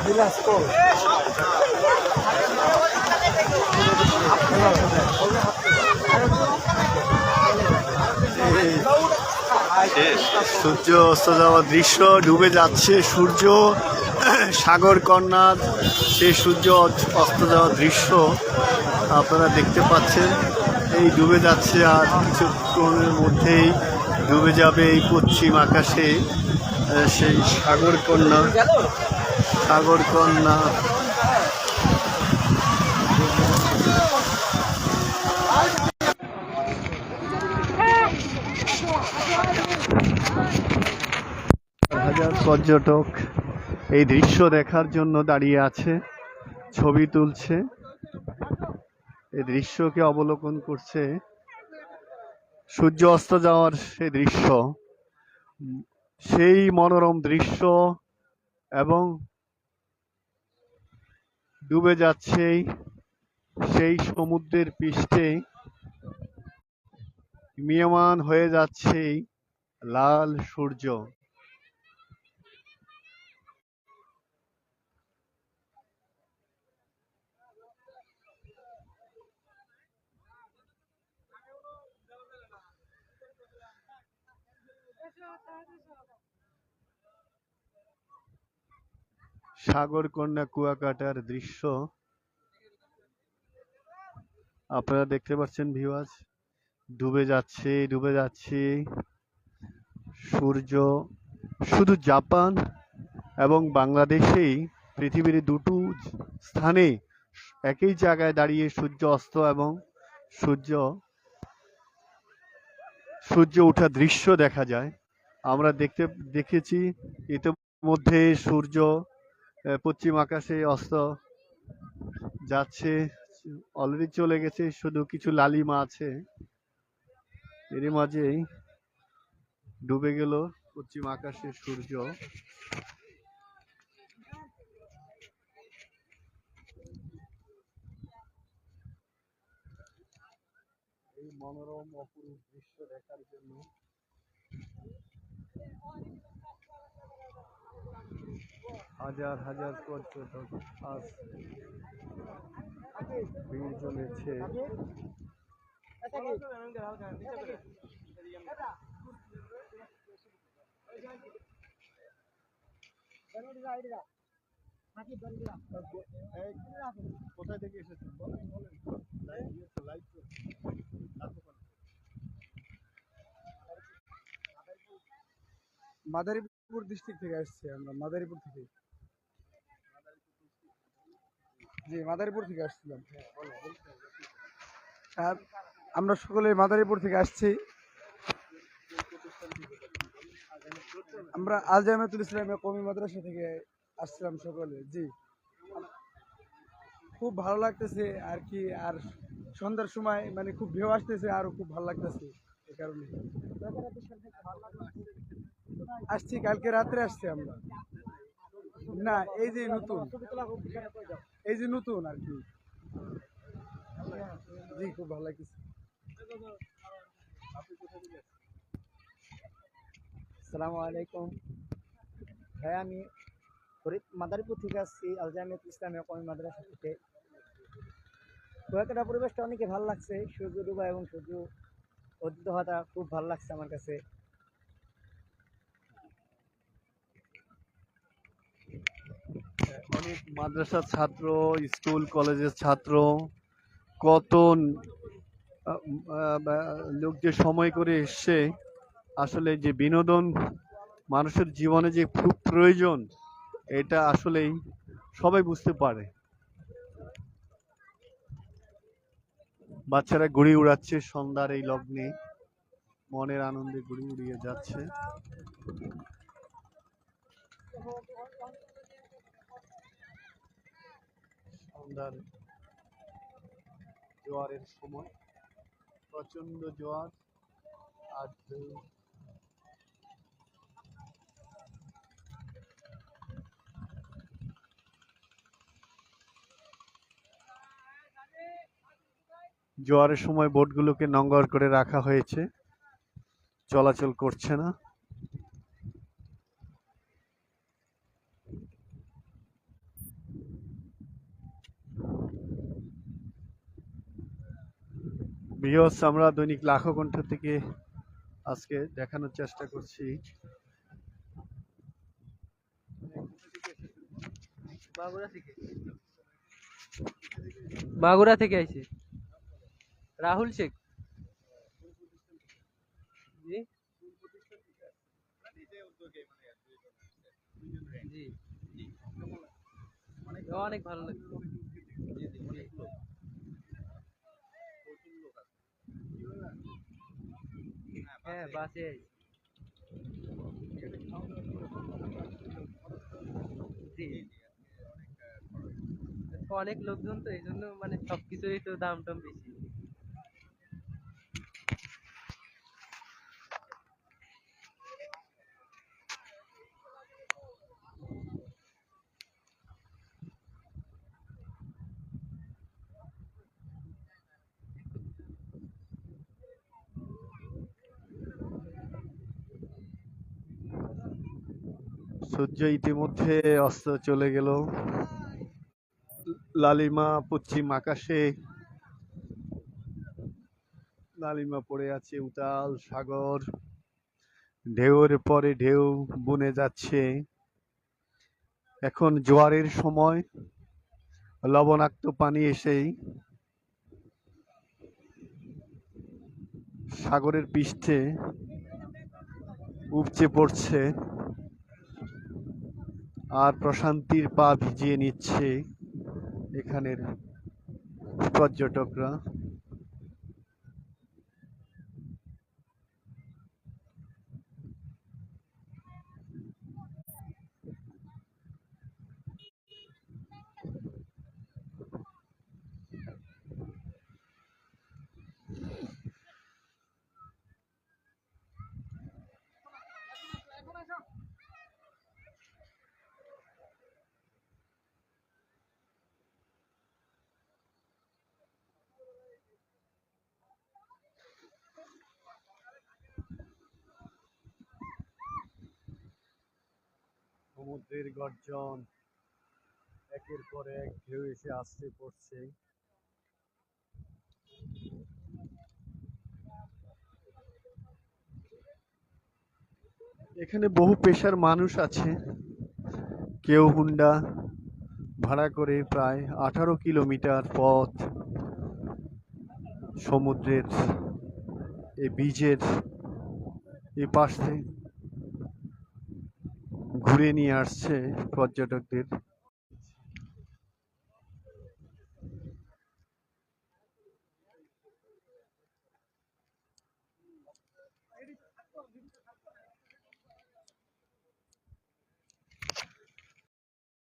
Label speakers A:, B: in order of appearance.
A: দিনাজপুর।
B: সূর্য অস্ত যাওয়ার দৃশ্য, ডুবে যাচ্ছে সূর্য, সাগর কন্যার সেই সূর্য অস্ত যাওয়ার দৃশ্য আপনারা দেখতে পাচ্ছেন। এই ডুবে যাচ্ছে, আর কিছুক্ষণের মধ্যেই ডুবে যাবে এই পশ্চিম আকাশে সেই সাগর কন্যা। সাগর কন্যা হাজার পর্যটক এই দৃশ্য দেখার জন্য দাঁড়িয়ে আছে, ছবি তুলছে, এই দৃশ্যকে অবলোকন করছে। সূর্য অস্ত যাওয়ার সেই দৃশ্য, সেই মনোরম দৃশ্য, এবং ডুবে যাচ্ছে সেই সমুদ্রের পৃষ্ঠে, মিয়মান হয়ে যাচ্ছে লাল সূর্য। সাগর কন্যা কুয়াকাটার দৃশ্য আপনারা দেখতে পাচ্ছেন ভিউয়ার্স। ডুবে যাচ্ছে, ডুবে যাচ্ছে সূর্য। শুধু জাপান এবং বাংলাদেশেই পৃথিবীর দুটো স্থানে একই জায়গায় দাঁড়িয়ে সূর্য অস্ত এবং সূর্য ওঠার দৃশ্য দেখা যায়। আমরা দেখেছি ইতিমধ্যে সূর্য পশ্চিম আকাশে অস্ত যাচ্ছে, অলরেডি চলে গেছে, শুধু কিছু লালিমা আছে। এরই মাঝেই ডুবে গেল পশ্চিম আকাশে সূর্য। এই মনোরম অপরূপ দৃশ্য দেখার জন্য হাজার হাজার পর্যটক আজ ভিড় জমেছে। কোথায় থেকে এসেছেন?
A: মাদারীপুর ডিস্ট্রিক্ট থেকে আসছি আমরা, মাদারীপুর থেকে। জি, মাদারীপুর থেকে আসছিলাম। আর আমরা সকলে মাদারীপুর থেকে আসছি। আমরা আল জামিয়াতুল ইসলামিয়া কওমি মাদ্রাসা থেকে আসছিলাম সকলে। জি, খুব ভালো লাগতেছে আর কি। আর সন্ধ্যার সময় মানে খুব ঢেউ আসতেছে, আরো খুব ভালো লাগতেছে। এই কারণে আসছি, কালকে রাত্রে আসছি আমরা। না, এই যে নতুন, এই যে নতুন আর কি। জি, খুব ভালো লাগতেছে। আসসালামু আলাইকুম ভাই, আমি মাদারীপুর থেকে আসছি, আল জামিয়াতুল ইসলামিয়া কওমি মাদ্রাসা থেকে। কুয়াকাটা পরিবেশটা অনেকে ভালো লাগছে, সূর্য ডুবা এবং সূর্য উদিত হওয়াটা খুব ভালো লাগছে আমার কাছে।
B: অনেক মাদ্রাসার ছাত্র, স্কুল কলেজের ছাত্র, কত লোক যে সময় করে এসছে। আসলে যে বিনোদন মানুষের জীবনে যে খুব প্রয়োজন, এটা আসলেই সবাই বুঝতে পারে। বাচ্চারা ঘুড়ি উড়াচ্ছে সন্ধ্যার এই লগ্নে, মনের আনন্দে ঘুড়ি উড়িয়ে যাচ্ছে। সন্ধ্যার জোয়ারের সময়, প্রচন্ড জোয়ার আর ঢেউ। জোয়ারের সময় বোটগুলোকে নোঙর করে রাখা হয়েছে, চলাচল করছে না। ভিউয়ার্স, আমরা দৈনিক লাখো কণ্ঠ থেকে আজকে দেখানোর চেষ্টা করছি।
C: মাগুরা থেকে আইছি। রাহুল শেখ। জি জি অনেক ভালো লাগছে। হ্যাঁ, বাসে আইছি। জি, অনেক লোকজন তো এই জন্য মানে সবকিছুরই তো দাম টাম বেশি।
B: সূর্য ইতিমধ্যে অস্ত চলে গেল। লালিমা পশ্চিম আকাশে লালিমা পড়ে আছে, উতাল সাগর, ঢেউয়ের পরে ঢেউ বনে যাচ্ছে। এখন জোয়ারের সময়, লবণাক্ত পানি এসেই সাগরের পৃষ্ঠে উপচে পড়ছে আর প্রশান্তির পা ভিজিয়ে নিচ্ছে এখানের পর্যটকরা। সমুদ্রের গর্জন, একের পর এক ঢেউ এসে আসতে পড়ছে। এখানে বহু পেশার মানুষ আছে। কেউ হুন্ডা ভাড়া করে প্রায় 18 কিলোমিটার পথ সমুদ্রের এই বীজের এই পাশে ঘুরে নিয়ে আসছে পর্যটকদের।